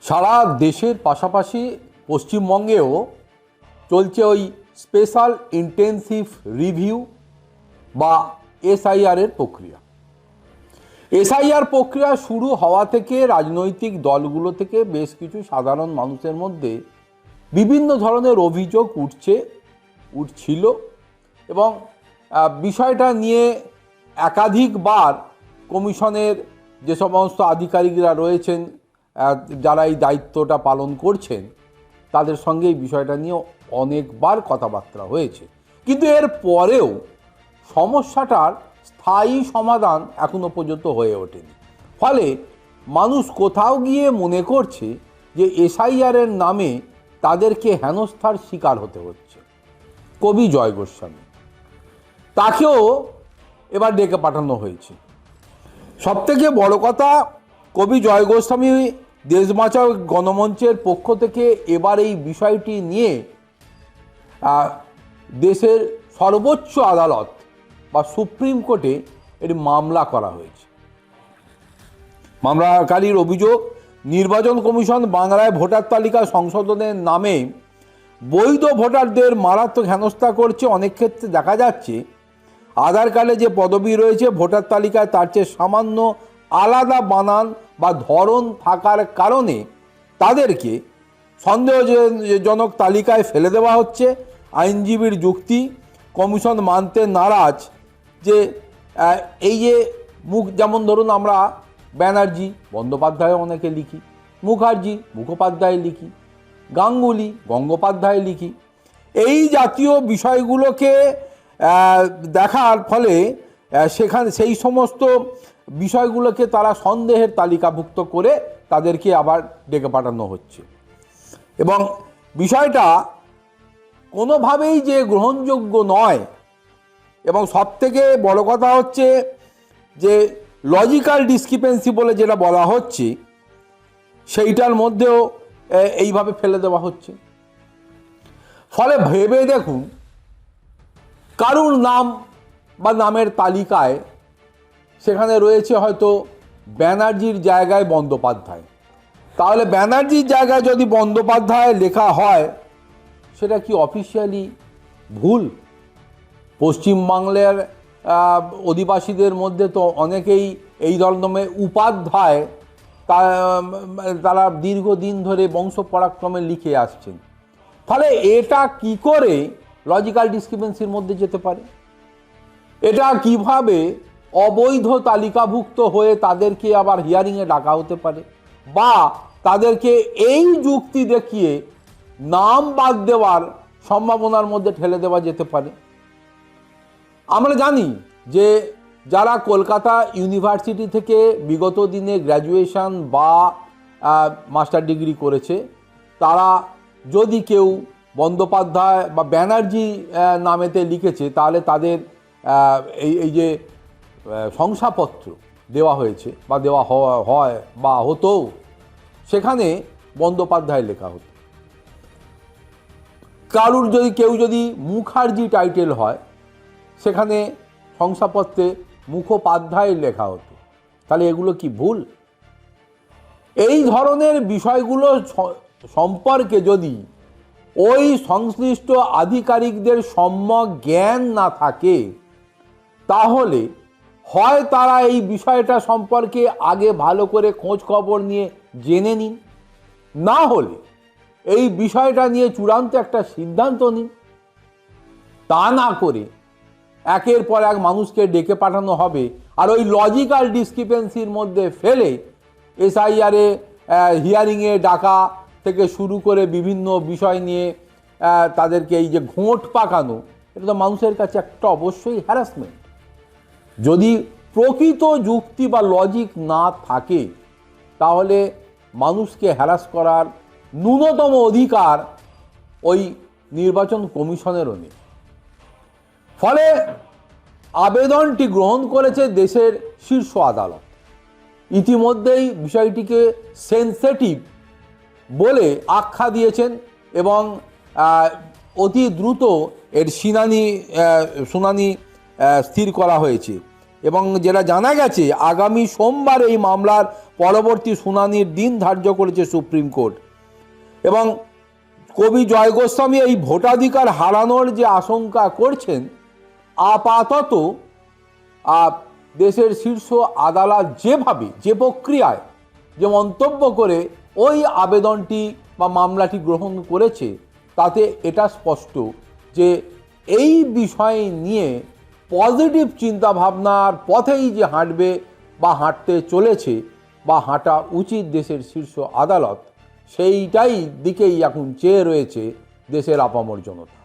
সারা দেশের পাশাপাশি পশ্চিমবঙ্গেও চলছে ওই স্পেশাল ইন্টেনসিভ রিভিউ বা এসআইআর এর প্রক্রিয়া। এসআইআর প্রক্রিয়া শুরু হওয়া থেকে রাজনৈতিক দলগুলো থেকে বেশ কিছু সাধারণ মানুষের মধ্যে বিভিন্ন ধরনের অভিযোগ উঠছিল এবং বিষয়টা নিয়ে একাধিকবার কমিশনের যে সমস্ত আধিকারিকরা রয়েছেন যারা এই দায়িত্বটা পালন করছেন তাদের সঙ্গে এই বিষয়টা নিয়ে অনেকবার কথাবার্তা হয়েছে, কিন্তু এর পরেও সমস্যাটার স্থায়ী সমাধান এখনো পর্যন্ত হয়ে ওঠেনি। ফলে মানুষ কোথাও গিয়ে মনে করছে যে এসআইআরের নামে তাদেরকে হেনস্থার শিকার হতে হচ্ছে। কবি জয় গোস্বামী, তাকেও এবার ডেকে পাঠানো হয়েছে। সবথেকে বড় কথা, কবি জয় গোস্বামী দেশ বাঁচাও গণমঞ্চের পক্ষ থেকে এবার এই বিষয়টি নিয়ে দেশের সর্বোচ্চ আদালত বা সুপ্রিম কোর্টে এর মামলা করা হয়েছে। মামলাকারীর অভিযোগ, নির্বাচন কমিশন বাংলায় ভোটার তালিকা সংশোধনের নামে বৈধ ভোটারদের মারাত্মক হেনস্থা করছে। অনেক ক্ষেত্রে দেখা যাচ্ছে আধার কার্ডে যে পদবি রয়েছে ভোটার তালিকায় তার চেয়ে সামান্য আলাদা বানান বা ধরন থাকার কারণে তাদেরকে সন্দেহজনক তালিকায় ফেলে দেওয়া হচ্ছে। আইনজীবীর যুক্তি, কমিশন মানতে নারাজ যে এই যে যেমন ধরুন আমরা ব্যানার্জি বন্দ্যোপাধ্যায় অনেকে লিখি, মুখার্জি মুখোপাধ্যায় লিখি, গাঙ্গুলি গঙ্গোপাধ্যায় লিখি, এই জাতীয় বিষয়গুলোকে দেখার ফলে সেখানে সেই সমস্ত বিষয়গুলোকে তারা সন্দেহের তালিকাভুক্ত করে তাদেরকে আবার ডেকে পাঠানো হচ্ছে এবং বিষয়টা কোনোভাবেই যে গ্রহণযোগ্য নয়। এবং সবথেকে বড় কথা হচ্ছে যে লজিক্যাল ডিসক্রিপেন্সি বলে যেটা বলা হচ্ছে সেইটার মধ্যেও এইভাবে ফেলে দেওয়া হচ্ছে। ফলে ভেবে দেখুন, কারুর নাম বা নামের তালিকায় সেখানে রয়েছে হয়তো ব্যানার্জির জায়গায় বন্দ্যোপাধ্যায়, তাহলে ব্যানার্জির জায়গায় যদি বন্দ্যোপাধ্যায় লেখা হয় সেটা কি অফিসিয়ালি ভুল? পশ্চিমবাংলার অধিবাসীদের মধ্যে তো অনেকেই এই ধরনের উপাধ্যায় তারা দীর্ঘদিন ধরে বংশ পরাক্রমে লিখে আসছেন। ফলে এটা কি করে লজিক্যাল ডিসক্রিপেন্সির মধ্যে যেতে পারে? এটা কিভাবে অবৈধ তালিকাভুক্ত হয়ে তাদেরকে আবার হিয়ারিংয়ে ডাকা হতে পারে বা তাদেরকে এই যুক্তি দেখিয়ে নাম বাদ দেওয়ার সম্ভাবনার মধ্যে ঠেলে দেওয়া যেতে পারে? আমরা জানি যে যারা কলকাতা ইউনিভার্সিটি থেকে বিগত দিনে গ্র্যাজুয়েশন বা মাস্টার ডিগ্রি করেছে, তারা যদি কেউ বন্দ্যোপাধ্যায় বা ব্যানার্জি নামেতে লিখেছে তাহলে তাদের এই যে শংসাপত্র দেওয়া হয়েছে বা দেওয়া হয় বা হতো সেখানে বন্দ্যোপাধ্যায় লেখা হতো। কারুর কেউ যদি মুখার্জি টাইটেল হয় সেখানে শংসাপত্রে মুখোপাধ্যায় লেখা হতো। তাহলে এগুলো কি ভুল? এই ধরনের বিষয়গুলো সম্পর্কে যদি ওই সংশ্লিষ্ট আধিকারিকদের সম্যক জ্ঞান না থাকে তাহলে হয় তারা এই বিষয়টা সম্পর্কে আগে ভালো করে খোঁজ খবর নিয়ে জেনে নিন, না হলে এই বিষয়টা নিয়ে চূড়ান্ত একটা সিদ্ধান্ত নিন। তা না করে একের পর এক মানুষকে ডেকে পাঠানো হবে আর ওই লজিক্যাল ডিসক্রিপেন্সির মধ্যে ফেলে এসআইআরে হিয়ারিংয়ে ডাকা থেকে শুরু করে বিভিন্ন বিষয় নিয়ে তাদেরকে এই যে ঘোঁট পাকানো, এটা তো মানুষের কাছে একটা অবশ্যই হ্যারাসমেন্ট। যদি প্রকৃত যুক্তি বা লজিক না থাকে তাহলে মানুষকে হ্যারাস করার ন্যূনতম অধিকার ওই নির্বাচন কমিশনেরও নেই। ফলে আবেদনটি গ্রহণ করেছে দেশের শীর্ষ আদালত। ইতিমধ্যেই বিষয়টিকে সেনসিটিভ বলে আখ্যা দিয়েছেন এবং অতি দ্রুত এর শুনানি স্থির করা হয়েছে এবং যেটা জানা গেছে আগামী সোমবার এই মামলার পরবর্তী শুনানির দিন ধার্য করেছে সুপ্রিম কোর্ট। এবং কবি জয় গোস্বামী এই ভোটাধিকার হারানোর যে আশঙ্কা করছেন, আপাতত দেশের শীর্ষ আদালত যেভাবে যে প্রক্রিয়ায় যে মন্তব্য করে ওই আবেদনটি বা মামলাটি গ্রহণ করেছে, তাতে এটা স্পষ্ট যে এই বিষয় নিয়ে পজিটিভ চিন্তাভাবনার পথেই যে হাঁটবে বা হাঁটতে চলেছে বা হাঁটা উচিত দেশের শীর্ষ আদালত, সেইটাই দিকেই এখন চেয়ে রয়েছে দেশের আপামর জনতা।